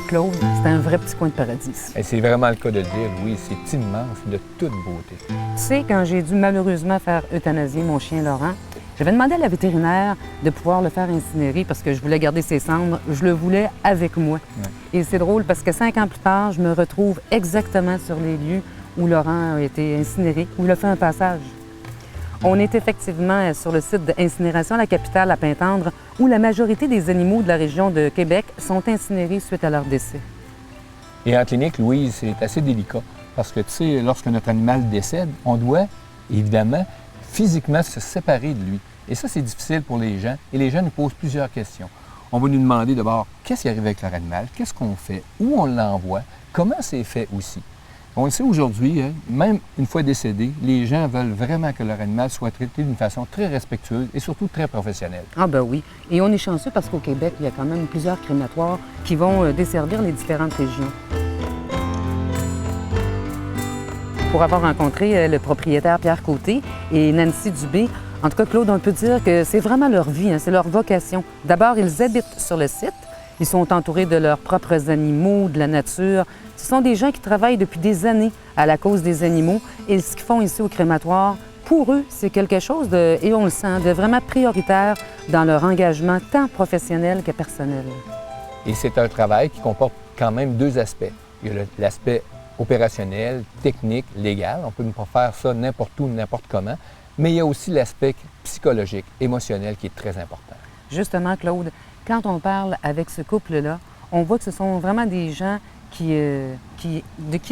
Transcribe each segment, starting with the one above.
Claude, c'est un vrai petit coin de paradis. Et c'est vraiment le cas de le dire, oui, c'est immense, de toute beauté. Tu sais, quand j'ai dû malheureusement faire euthanasier mon chien Laurent, j'avais demandé à la vétérinaire de pouvoir le faire incinérer parce que je voulais garder ses cendres. Je le voulais avec moi. Ouais. Et c'est drôle parce que 5 ans plus tard, je me retrouve exactement sur les lieux où Laurent a été incinéré, où il a fait un passage. On est effectivement sur le site d'incinération La Capitale à Pintendre, où la majorité des animaux de la région de Québec sont incinérés suite à leur décès. Et en clinique, Louise, c'est assez délicat parce que, tu sais, lorsque notre animal décède, on doit, évidemment, physiquement se séparer de lui. Et ça, c'est difficile pour les gens. Et les gens nous posent plusieurs questions. On va nous demander d'abord qu'est-ce qui arrive avec leur animal, qu'est-ce qu'on fait, où on l'envoie, comment c'est fait aussi. On le sait aujourd'hui, hein, même une fois décédé, les gens veulent vraiment que leur animal soit traité d'une façon très respectueuse et surtout très professionnelle. Ah ben oui. Et on est chanceux parce qu'au Québec, il y a quand même plusieurs crématoires qui vont desservir les différentes régions. Pour avoir rencontré le propriétaire Pierre Côté et Nancy Dubé, en tout cas, Claude, on peut dire que c'est vraiment leur vie, hein, c'est leur vocation. D'abord, ils habitent sur le site. Ils sont entourés de leurs propres animaux, de la nature. Ce sont des gens qui travaillent depuis des années à la cause des animaux. Et ce qu'ils font ici au crématoire, pour eux, c'est quelque chose de, et on le sent, de vraiment prioritaire dans leur engagement tant professionnel que personnel. Et c'est un travail qui comporte quand même 2 aspects. Il y a l'aspect opérationnel, technique, légal. On peut ne pas faire ça n'importe où, n'importe comment. Mais il y a aussi l'aspect psychologique, émotionnel qui est très important. Justement, Claude, quand on parle avec ce couple-là, on voit que ce sont vraiment des gens de qui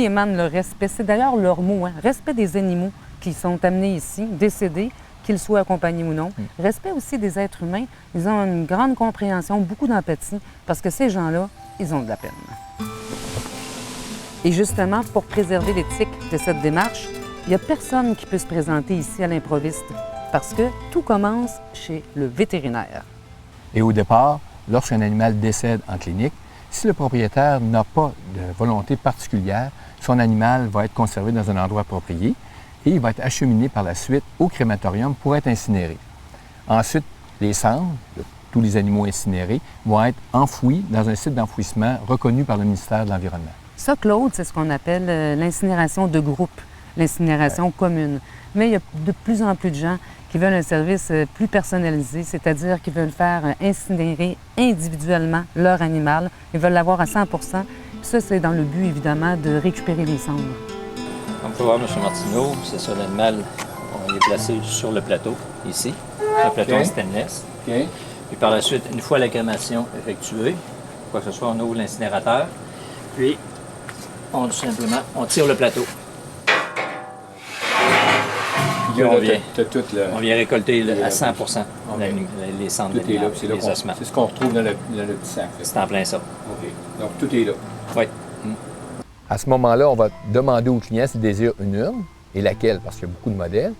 émane le respect. C'est d'ailleurs leur mot, hein? Respect des animaux qui sont amenés ici, décédés, qu'ils soient accompagnés ou non. Respect aussi des êtres humains. Ils ont une grande compréhension, beaucoup d'empathie, parce que ces gens-là, ils ont de la peine. Et justement, pour préserver l'éthique de cette démarche, il n'y a personne qui peut se présenter ici à l'improviste, parce que tout commence chez le vétérinaire. Et au départ, lorsqu'un animal décède en clinique, si le propriétaire n'a pas de volonté particulière, son animal va être conservé dans un endroit approprié et il va être acheminé par la suite au crématorium pour être incinéré. Ensuite, les cendres de tous les animaux incinérés vont être enfouis dans un site d'enfouissement reconnu par le ministère de l'Environnement. Ça, Claude, c'est ce qu'on appelle l'incinération de groupe, l'incinération commune. Mais il y a de plus en plus de gens qui veulent un service plus personnalisé, c'est-à-dire qu'ils veulent faire incinérer individuellement leur animal. Ils veulent l'avoir à 100 %. Ça, c'est dans le but, évidemment, de récupérer les cendres. Comme vous pouvez voir, M. Martineau, c'est ça, l'animal, on est placé sur le plateau, ici. Le plateau en stainless. Puis par la suite, une fois la crémation effectuée, quoi que ce soit, on ouvre l'incinérateur. Puis, tout simplement, on tire le plateau. On vient récolter à 100 les cendres de l'animal, les ossements. C'est ce qu'on retrouve dans le petit sac. C'est en plein ça. OK. Donc, tout est là. Oui. À ce moment-là, on va demander au client s'il désire une urne, et laquelle, parce qu'il y a beaucoup de modèles.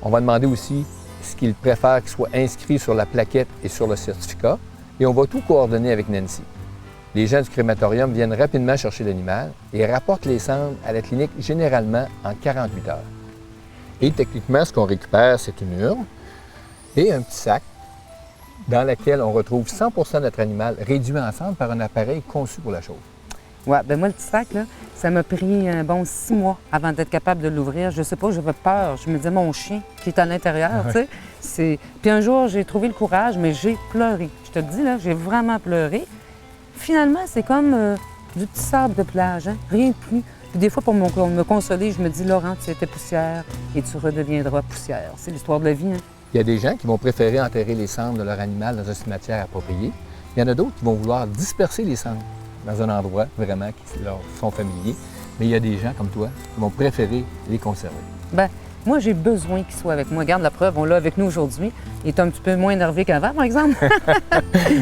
On va demander aussi ce qu'il préfère qu'il soit inscrit sur la plaquette et sur le certificat, et on va tout coordonner avec Nancy. Les gens du crématorium viennent rapidement chercher l'animal et rapportent les cendres à la clinique généralement en 48 heures. Et techniquement, ce qu'on récupère, c'est une urne et un petit sac dans lequel on retrouve 100 % de notre animal réduit en cendres par un appareil conçu pour la chose. Oui, bien moi, le petit sac, là, ça m'a pris un bon 6 mois avant d'être capable de l'ouvrir. Je sais pas, j'avais peur. Je me disais, mon chien qui est à l'intérieur, tu sais. Puis un jour, j'ai trouvé le courage, mais j'ai pleuré. Je te le dis, là, j'ai vraiment pleuré. Finalement, c'est comme du petit sable de plage, hein? Rien de plus. Puis des fois, pour me consoler, je me dis, Laurent, tu étais poussière et tu redeviendras poussière. C'est l'histoire de la vie, hein? Il y a des gens qui vont préférer enterrer les cendres de leur animal dans un cimetière approprié. Il y en a d'autres qui vont vouloir disperser les cendres dans un endroit vraiment qui leur sont familiers. Mais il y a des gens comme toi qui vont préférer les conserver. Bien, moi, j'ai besoin qu'il soit avec moi. Regarde la preuve, on l'a avec nous aujourd'hui. Il est un petit peu moins énervé qu'avant, par exemple.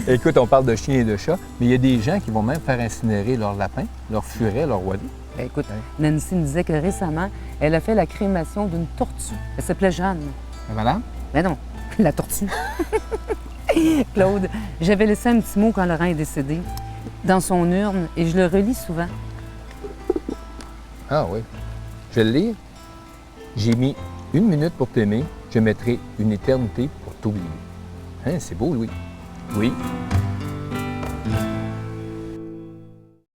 Écoute, on parle de chiens et de chats, mais il y a des gens qui vont même faire incinérer leurs lapins, leurs furets, leurs oiseaux. Bien, écoute, Nancy me disait que récemment, elle a fait la crémation d'une tortue. Elle s'appelait Jeanne. Voilà? Mais non, la tortue. Claude, j'avais laissé un petit mot quand Laurent est décédé dans son urne et je le relis souvent. Ah oui. Je vais le lire. J'ai mis 1 minute pour t'aimer, je mettrai une éternité pour t'oublier. Hein, c'est beau, Louis? Oui.